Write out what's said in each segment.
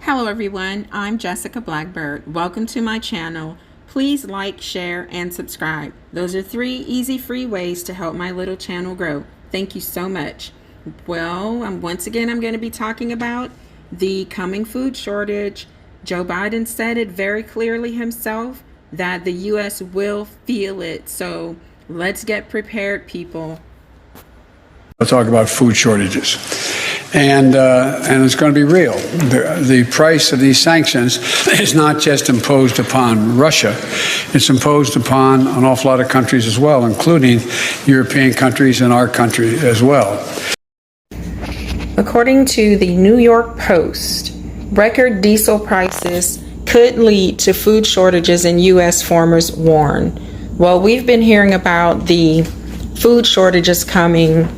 Hello everyone, I'm Jessica Blackbird. Welcome to my channel. Please like, share, and subscribe. Those are 3 easy free ways to help my little channel grow. Thank you so much. Well, once again, I'm going to be talking about the coming food shortage. Joe Biden said it very clearly himself that the U.S. will feel it. So let's get prepared, people. We'll talk about food shortages, and it's going to be real. The price of these sanctions is not just imposed upon Russia; it's imposed upon an awful lot of countries as well, including European countries and our country as well. According to the New York Post, record diesel prices could lead to food shortages, and U.S. farmers warn. Well, we've been hearing about the food shortages coming.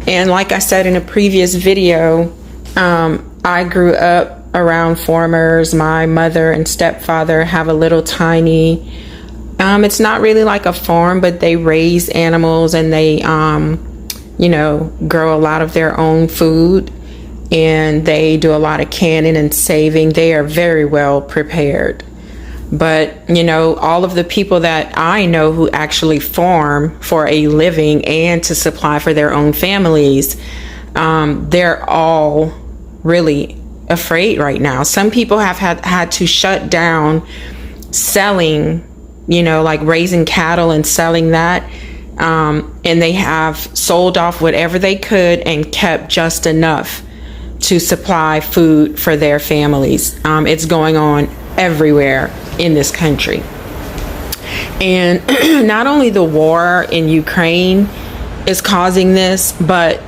And like I said in a previous video, I grew up around farmers. My mother and stepfather have a little tiny, it's not really like a farm, but they raise animals and they, grow a lot of their own food, and they do a lot of canning and saving. They are very well prepared. But, all of the people that I know who actually farm for a living and to supply for their own families, they're all really afraid right now. Some people have had to shut down selling, like raising cattle and selling that. And they have sold off whatever they could and kept just enough to supply food for their families. It's going on everywhere in this country. And not only the war in Ukraine is causing this, but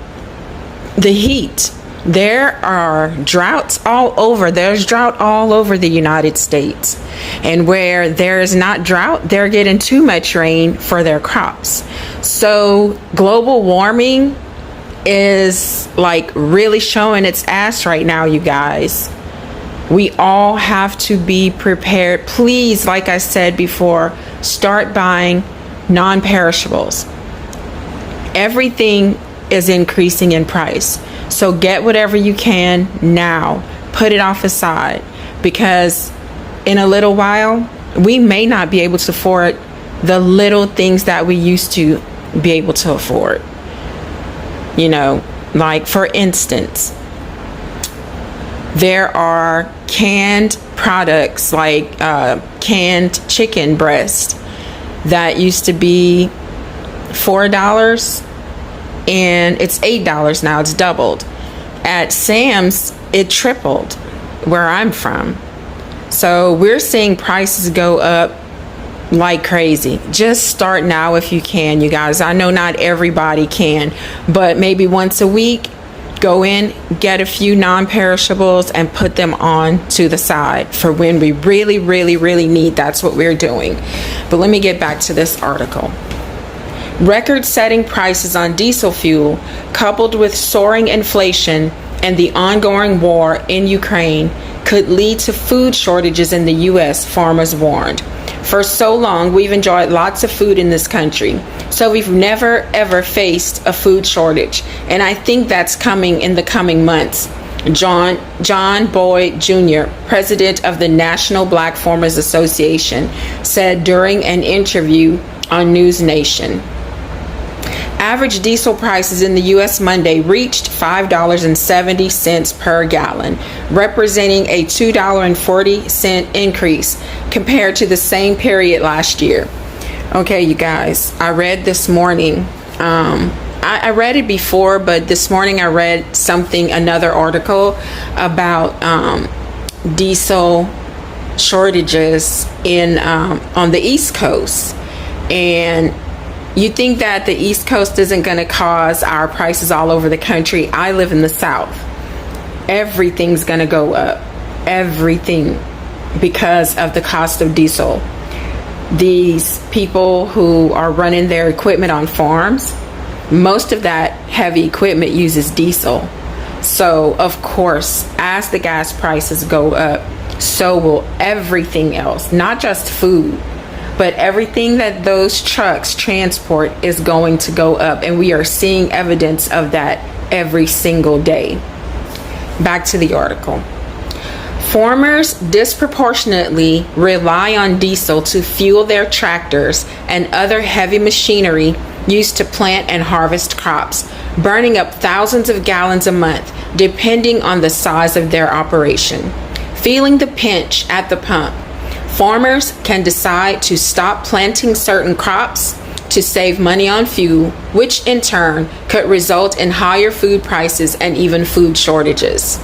the heat. There are droughts all over. There's drought all over the United States. And where there is not drought, they're getting too much rain for their crops. So global warming is like really showing its ass right now, you guys. We all have to be prepared. Please, like I said before, start buying non-perishables. Everything is increasing in price. So get whatever you can now. Put it off aside, because in a little while, we may not be able to afford the little things that we used to be able to afford. Like for instance, there are canned products like canned chicken breast that used to be $4 and it's $8 now. It's doubled. At Sam's, it tripled where I'm from. So we're seeing prices go up like crazy. Just start now if you can, you guys. I know not everybody can, but maybe once a week, go in, get a few non-perishables and put them on to the side for when we really, really, really need. That's what we're doing. But let me get back to this article. Record-setting prices on diesel fuel, coupled with soaring inflation and the ongoing war in Ukraine, could lead to food shortages in the U.S., farmers warned. For so long, we've enjoyed lots of food in this country, so we've never, ever faced a food shortage. And I think that's coming in the coming months. John Boyd Jr., president of the National Black Farmers Association, said during an interview on News Nation. Average diesel prices in the U.S. Monday reached $5.70 per gallon, representing a $2.40 increase compared to the same period last year. Okay, you guys, I read this morning. I read it before, but this morning I read another article about diesel shortages on the East Coast. And you think that the East Coast isn't going to cause our prices all over the country. I live in the South. Everything's going to go up. Everything, because of the cost of diesel. These people who are running their equipment on farms, most of that heavy equipment uses diesel. So, of course, as the gas prices go up, so will everything else, not just food. But everything that those trucks transport is going to go up, and we are seeing evidence of that every single day. Back to the article. Farmers disproportionately rely on diesel to fuel their tractors and other heavy machinery used to plant and harvest crops, burning up thousands of gallons a month, depending on the size of their operation. Feeling the pinch at the pump, farmers can decide to stop planting certain crops to save money on fuel, which in turn could result in higher food prices and even food shortages.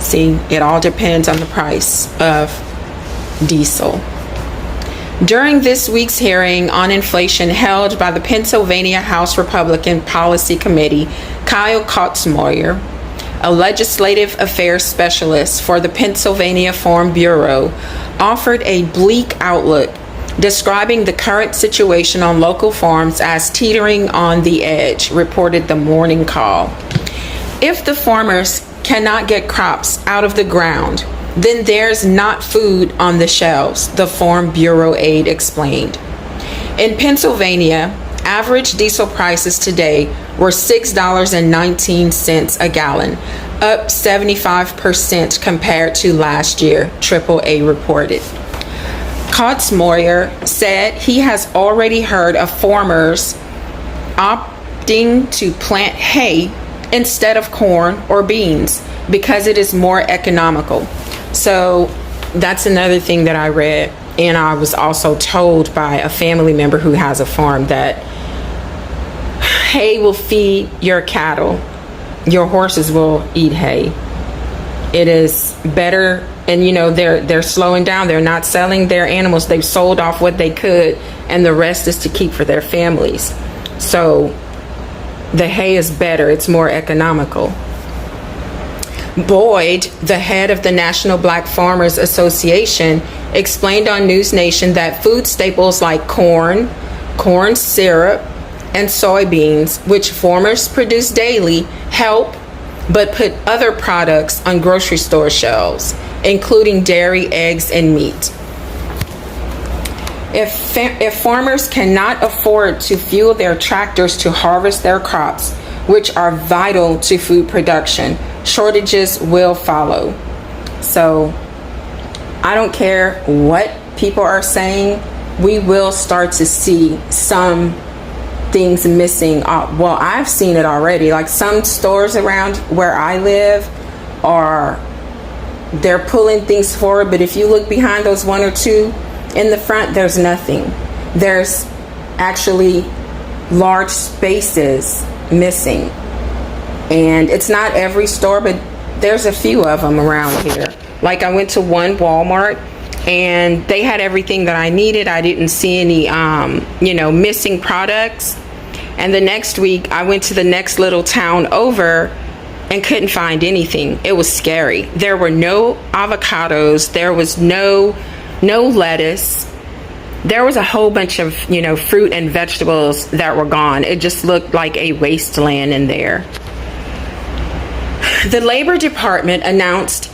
See, it all depends on the price of diesel. During this week's hearing on inflation held by the Pennsylvania House Republican Policy Committee, Kyle Kotzmoyer, a legislative affairs specialist for the Pennsylvania Farm Bureau, offered a bleak outlook, describing the current situation on local farms as teetering on the edge, reported the Morning Call. If the farmers cannot get crops out of the ground, then there's not food on the shelves, the Farm Bureau aide explained. In Pennsylvania, average diesel prices today were $6.19 a gallon, up 75% compared to last year, AAA reported. Kotzmoyer said he has already heard of farmers opting to plant hay instead of corn or beans because it is more economical. So that's another thing that I read, and I was also told by a family member who has a farm that hay will feed your cattle, your horses will eat hay. It is better, and they're slowing down. They're not selling their animals. They've sold off what they could, and the rest is to keep for their families. So the hay is better. It's more economical. Boyd, the head of the National Black Farmers Association, explained on News Nation that food staples like corn syrup, and soybeans, which farmers produce daily, help, but put other products on grocery store shelves, including dairy, eggs, and meat. If farmers cannot afford to fuel their tractors to harvest their crops, which are vital to food production, shortages will follow. So I don't care what people are saying, we will start to see some things missing. Well, I've seen it already. Like some stores around where I live they're pulling things forward, but if you look behind those one or two in the front, there's nothing. There's actually large spaces missing. And it's not every store, but there's a few of them around here. Like I went to one Walmart and they had everything that I needed. I didn't see any, missing products. And the next week I went to the next little town over and couldn't find anything. It was scary. There were no avocados. There was no lettuce. There was a whole bunch of, fruit and vegetables that were gone. It just looked like a wasteland in there. The Labor Department announced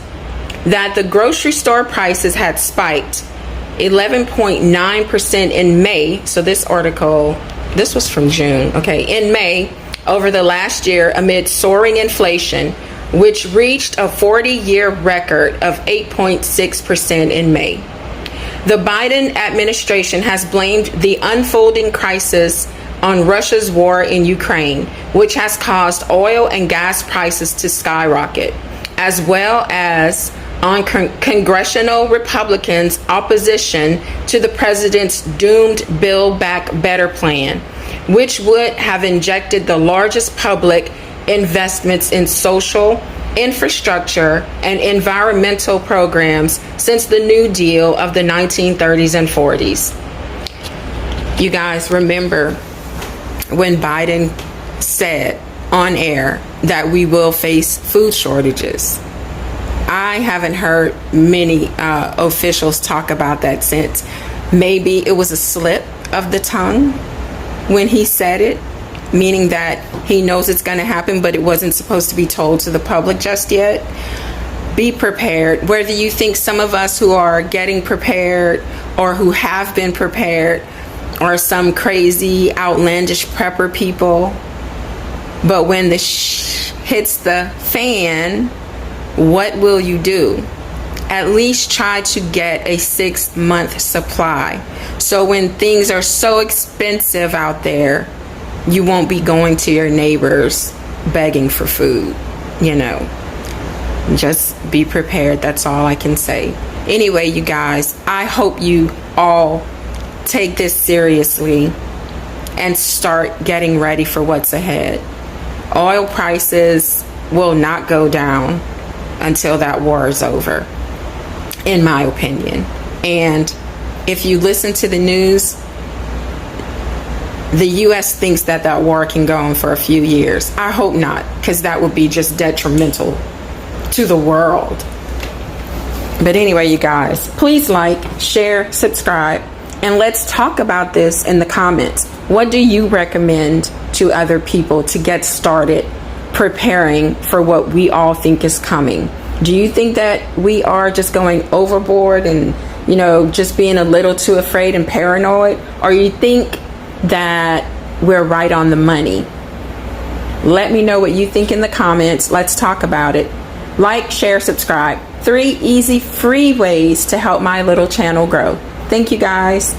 that the grocery store prices had spiked 11.9% in May. So this was from June. Okay, in May over the last year amid soaring inflation, which reached a 40-year record of 8.6% in May. The Biden administration has blamed the unfolding crisis on Russia's war in Ukraine, which has caused oil and gas prices to skyrocket, as well as on congressional Republicans' opposition to the president's doomed Build Back Better plan, which would have injected the largest public investments in social, infrastructure, and environmental programs since the New Deal of the 1930s and 40s. You guys remember when Biden said on air that we will face food shortages. I haven't heard many officials talk about that since. Maybe it was a slip of the tongue when he said it, meaning that he knows it's going to happen, but it wasn't supposed to be told to the public just yet. Be prepared. Whether you think some of us who are getting prepared or who have been prepared are some crazy, outlandish prepper people, but when the hits the fan, what will you do? At least try to get a 6-month supply. So when things are so expensive out there, you won't be going to your neighbors begging for food, you know. Just be prepared. That's all I can say. Anyway, you guys, I hope you all take this seriously and start getting ready for what's ahead. Oil prices will not go down until that war is over, in my opinion. And if you listen to the news, the U.S. thinks that that war can go on for a few years. I hope not, because that would be just detrimental to the world. But anyway, you guys, please like, share, subscribe, and let's talk about this in the comments. What do you recommend to other people to get started preparing for what we all think is coming? Do you think that we are just going overboard and, you know, just being a little too afraid and paranoid? Or you think that we're right on the money? Let me know what you think in the comments. Let's talk about it. Like, share, subscribe. 3 easy, free ways to help my little channel grow. Thank you, guys.